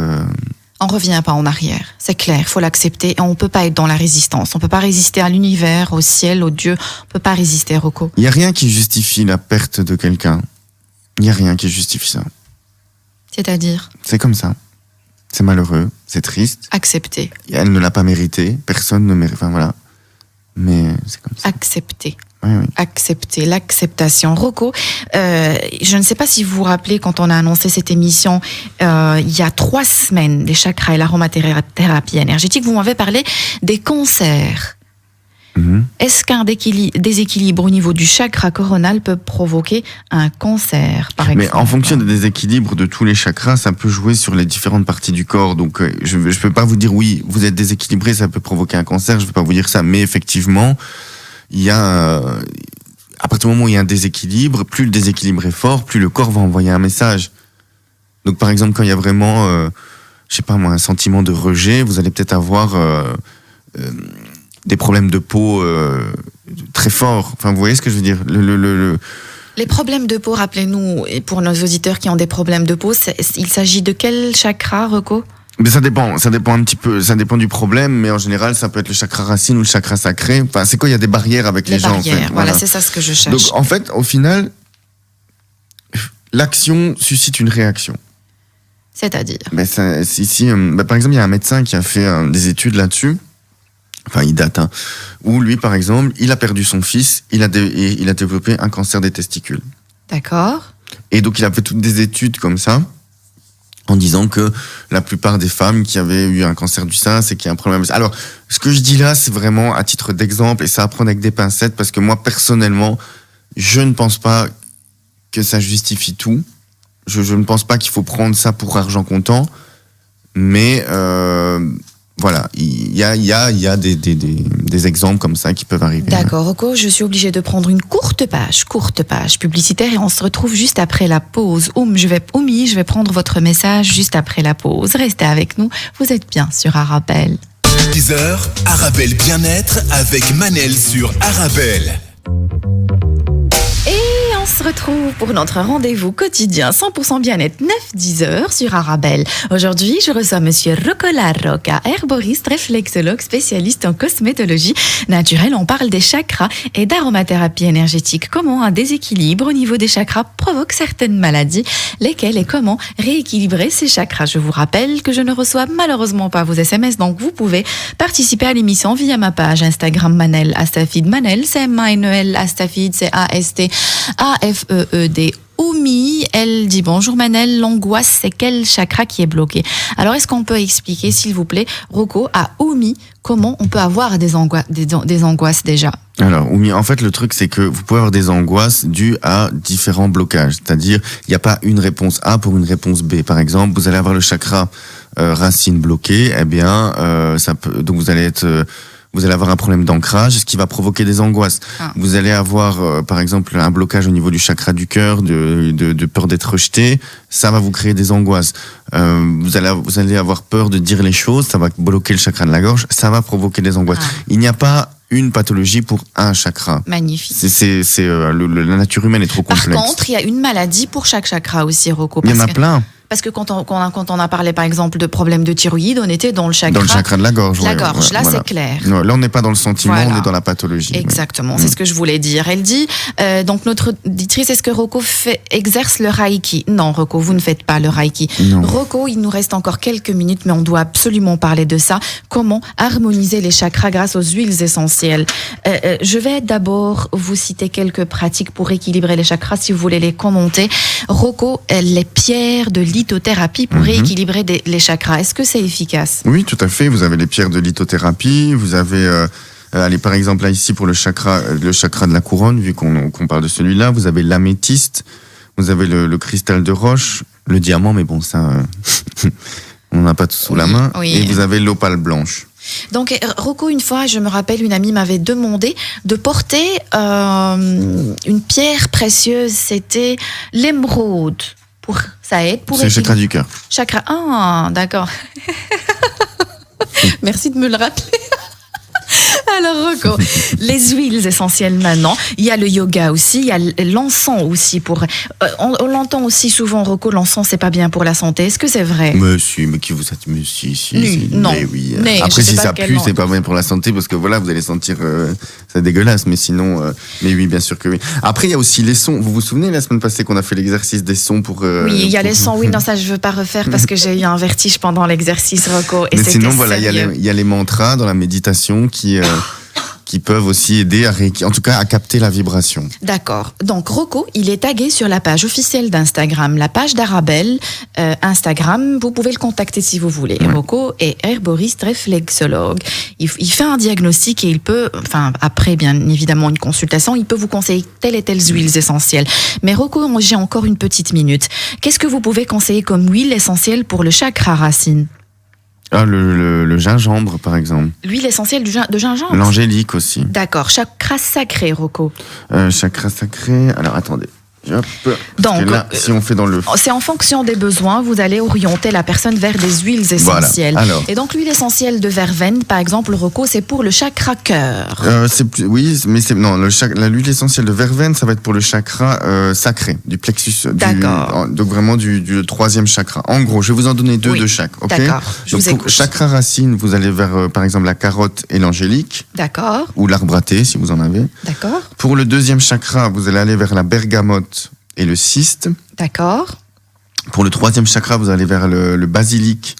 on revient pas en arrière, c'est clair, il faut l'accepter et on peut pas être dans la résistance, on peut pas résister à l'univers, au ciel, au Dieu, on peut pas résister, Rocco. Il y a rien qui justifie la perte de quelqu'un. Il y a rien qui justifie ça. C'est-à-dire? C'est comme ça. C'est malheureux, c'est triste. Accepter. Elle ne l'a pas mérité, personne ne mérite, voilà. Mais c'est comme ça. Accepter. Oui. Accepter, l'acceptation. Rocco, je ne sais pas si vous vous rappelez quand on a annoncé cette émission il y a 3 semaines des chakras et l'aromathérapie énergétique, vous m'avez parlé des cancers. Est-ce qu'un déséquilibre au niveau du chakra coronal peut provoquer un cancer, par exemple? Mais en fonction des déséquilibres de tous les chakras, ça peut jouer sur les différentes parties du corps. Donc, je peux pas vous dire oui, vous êtes déséquilibré, ça peut provoquer un cancer. Je vais pas vous dire ça, mais effectivement, il y a à partir du moment où il y a un déséquilibre, plus le déséquilibre est fort, plus le corps va envoyer un message. Donc, par exemple, quand il y a vraiment, je sais pas moi, un sentiment de rejet, vous allez peut-être avoir des problèmes de peau très forts. Enfin, vous voyez ce que je veux dire? Les problèmes de peau, rappelez-nous, et pour nos auditeurs qui ont des problèmes de peau, il s'agit de quel chakra, Rocco? Mais ça dépend un petit peu, ça dépend du problème, mais en général, ça peut être le chakra racine ou le chakra sacré. Enfin, c'est quoi? Il y a des barrières avec les gens, en fait. Voilà, c'est ça ce que je cherche. Donc, en fait, au final, l'action suscite une réaction. C'est-à-dire? Par exemple, il y a un médecin qui a fait des études là-dessus. Enfin, il date, où lui, par exemple, il a perdu son fils, il a développé un cancer des testicules. D'accord. Et donc, il a fait toutes des études comme ça, en disant que la plupart des femmes qui avaient eu un cancer du sein, c'est qu'il y a un problème. Alors, ce que je dis là, c'est vraiment à titre d'exemple, et ça à prendre avec des pincettes, parce que moi, personnellement, je ne pense pas que ça justifie tout. Je ne pense pas qu'il faut prendre ça pour argent comptant, mais voilà, il y a des exemples comme ça qui peuvent arriver. D'accord, Rocco, je suis obligée de prendre une courte page publicitaire et on se retrouve juste après la pause. Je vais prendre votre message juste après la pause. Restez avec nous, vous êtes bien sur Arabelle. 10h, Arabelle Bien-être avec Manel sur Arabelle. On se retrouve pour notre rendez-vous quotidien 100% bien-être 9-10h sur Arabelle. Aujourd'hui, je reçois Monsieur Rocco Larroca, herboriste, réflexologue, spécialiste en cosmétologie naturelle. On parle des chakras et d'aromathérapie énergétique. Comment un déséquilibre au niveau des chakras provoque certaines maladies, lesquelles et comment rééquilibrer ces chakras. Je vous rappelle que je ne reçois malheureusement pas vos SMS, donc vous pouvez participer à l'émission via ma page Instagram Manel Astafid. Manel, c'est M-A-N-E-L, Astafid, c'est A-S-T-A-F-E-E-D. Oumi, elle dit bonjour Manel, l'angoisse c'est quel chakra qui est bloqué? Alors est-ce qu'on peut expliquer s'il vous plaît, Rocco, à Oumi, comment on peut avoir des angoisses déjà? Alors, en fait, le truc, c'est que vous pouvez avoir des angoisses dues à différents blocages. C'est-à-dire, il n'y a pas une réponse A pour une réponse B. Par exemple, vous allez avoir le chakra racine bloqué, eh bien, donc vous allez avoir un problème d'ancrage, ce qui va provoquer des angoisses. Vous allez avoir, par exemple, un blocage au niveau du chakra du cœur, de peur d'être rejeté. Ça va vous créer des angoisses. Vous allez avoir peur de dire les choses. Ça va bloquer le chakra de la gorge. Ça va provoquer des angoisses. Il n'y a pas une pathologie pour un chakra. Magnifique. La nature humaine est trop complexe. Par contre, il y a une maladie pour chaque chakra aussi, Rocco. Il y en a plein. Parce que quand on a parlé, par exemple, de problèmes de thyroïde, on était dans le chakra... Dans le chakra de la gorge. La gorge, là, voilà. C'est clair. Non, là, on n'est pas dans le sentiment, Voilà. on est dans la pathologie. Exactement, c'est ce que je voulais dire. Elle dit, donc notre auditrice, est-ce que Rocco exerce le Reiki? Non, Rocco, vous ne faites pas le Reiki. Non. Rocco, il nous reste encore quelques minutes, mais on doit absolument parler de ça. Comment harmoniser les chakras grâce aux huiles essentielles? Je vais d'abord vous citer quelques pratiques pour équilibrer les chakras, si vous voulez les commenter. Rocco, les pierres de lithothérapie pour rééquilibrer les chakras. Est-ce que c'est efficace? Oui, tout à fait. Vous avez les pierres de lithothérapie. Vous avez, allez, par exemple, là, ici, pour le chakra de la couronne, vu qu'on parle de celui-là, vous avez l'améthyste, vous avez le cristal de roche, le diamant, mais bon, ça, on n'a pas tout sous la main. Oui. Et vous avez l'opale blanche. Donc, Rocco, une fois, je me rappelle, une amie m'avait demandé de porter une pierre précieuse. C'était l'émeraude. Ça aide pour C'est le chakra du cœur. Chakra. Ah, d'accord. Merci de me le rappeler. Alors, Rocco, les huiles essentielles maintenant. Il y a le yoga aussi, il y a l'encens aussi. On l'entend aussi souvent, Rocco, l'encens, c'est pas bien pour la santé. Est-ce que c'est vrai? Mais qui vous a dit? Mais si. Non. Mais oui. Mais après, je sais si pas ça quel pue, nom. c'est pas bien pour la santé parce que voilà, vous allez sentir c'est dégueulasse. Mais sinon, mais oui, bien sûr que oui. Après, il y a aussi les sons. Vous vous souvenez la semaine passée qu'on a fait l'exercice des sons pour Oui, il y a les sons. Oui, non, ça, je veux pas refaire parce que j'ai eu un vertige pendant l'exercice, Rocco. Et mais sinon, c'était voilà, il sérieux. y a les mantras dans la méditation qui peuvent aussi aider en tout cas à capter la vibration. D'accord. Donc, Rocco, il est tagué sur la page officielle d'Instagram, la page d'Arabelle Instagram. Vous pouvez le contacter si vous voulez. Ouais. Rocco est herboriste réflexologue. Il fait un diagnostic et il peut, après bien évidemment une consultation, il peut vous conseiller telle et telle huiles essentielles. Mais Rocco, j'ai encore une petite minute. Qu'est-ce que vous pouvez conseiller comme huile essentielle pour le chakra racine? Ah, le gingembre, par exemple. L'huile essentielle de gingembre? L'angélique aussi. D'accord. Chakra sacré, Rocco. Chakra sacré. Alors, attendez. Hop. Parce Donc, que là, si on fait dans le... C'est en fonction des besoins, vous allez orienter la personne vers des huiles essentielles. Voilà. Alors. Et donc, l'huile essentielle de verveine, par exemple, Rocco, c'est pour le chakra cœur. Oui, mais l'huile essentielle de verveine, ça va être pour le chakra sacré, du plexus. D'accord. Donc vraiment du troisième chakra. En gros, je vais vous en donner deux de chaque. Ok. D'accord, je vous Donc, pour écoute. chakra racine, vous allez vers, par exemple, la carotte et l'angélique, D'accord, ou l'arbre à thé, si vous en avez. d'accord, Pour le deuxième chakra, vous allez aller vers la bergamote et le cyste. d'accord. Pour le troisième chakra, vous allez vers le basilic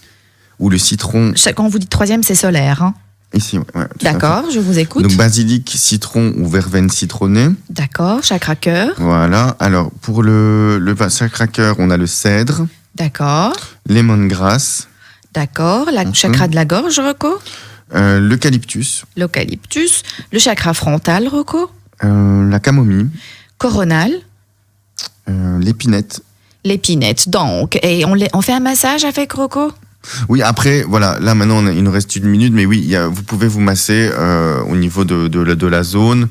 ou le citron. Quand vous dites troisième, c'est solaire. Hein. Ici, ouais, tout à fait. D'accord, je vous écoute. Donc basilic, citron ou verveine citronnée. D'accord, chakra cœur. Voilà. Alors pour le chakra cœur, on a le cèdre, D'accord, lemongrass, d'accord. La chakra de la gorge, Rocco. l'eucalyptus, L'eucalyptus. Le chakra frontal, Rocco. la camomille, Coronal. l'épinette. L'épinette. Donc, et on fait un massage avec Rocco? Oui, après, voilà, là maintenant il nous reste une minute, mais oui, vous pouvez vous masser au niveau de la zone.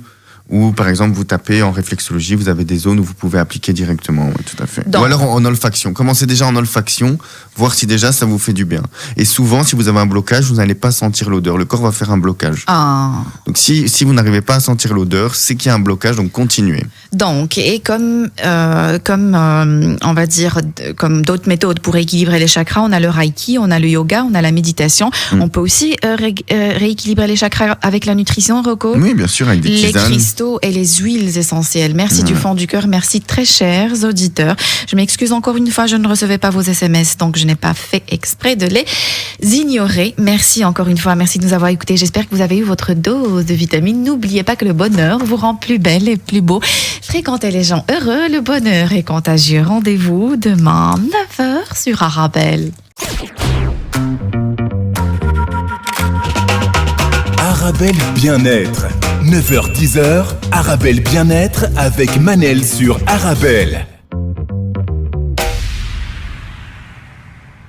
Ou par exemple, vous tapez en réflexologie, vous avez des zones où vous pouvez appliquer directement, oui, tout à fait. Donc, ou alors en olfaction. Commencez déjà en olfaction, voir si déjà ça vous fait du bien. Et souvent, si vous avez un blocage, vous n'allez pas sentir l'odeur. Le corps va faire un blocage. ah. Donc si vous n'arrivez pas à sentir l'odeur, c'est qu'il y a un blocage, donc continuez. Donc, et comme on va dire, comme d'autres méthodes pour équilibrer les chakras, on a le Reiki, on a le yoga, on a la méditation. On peut aussi rééquilibrer les chakras avec la nutrition, Rocco. Oui, bien sûr, avec des Les tisanes. cristaux et les huiles essentielles. Merci du fond du cœur. Merci très chers auditeurs. Je m'excuse encore une fois, je ne recevais pas vos SMS, donc je n'ai pas fait exprès de les ignorer. Merci encore une fois. Merci de nous avoir écoutés. J'espère que vous avez eu votre dose de vitamines. N'oubliez pas que le bonheur vous rend plus belle et plus beau. Fréquentez les gens heureux. Le bonheur est contagieux. Rendez-vous demain 9h sur Arabelle. Arabelle Bien-être, 9h-10h, Arabelle Bien-être avec Manel sur Arabelle.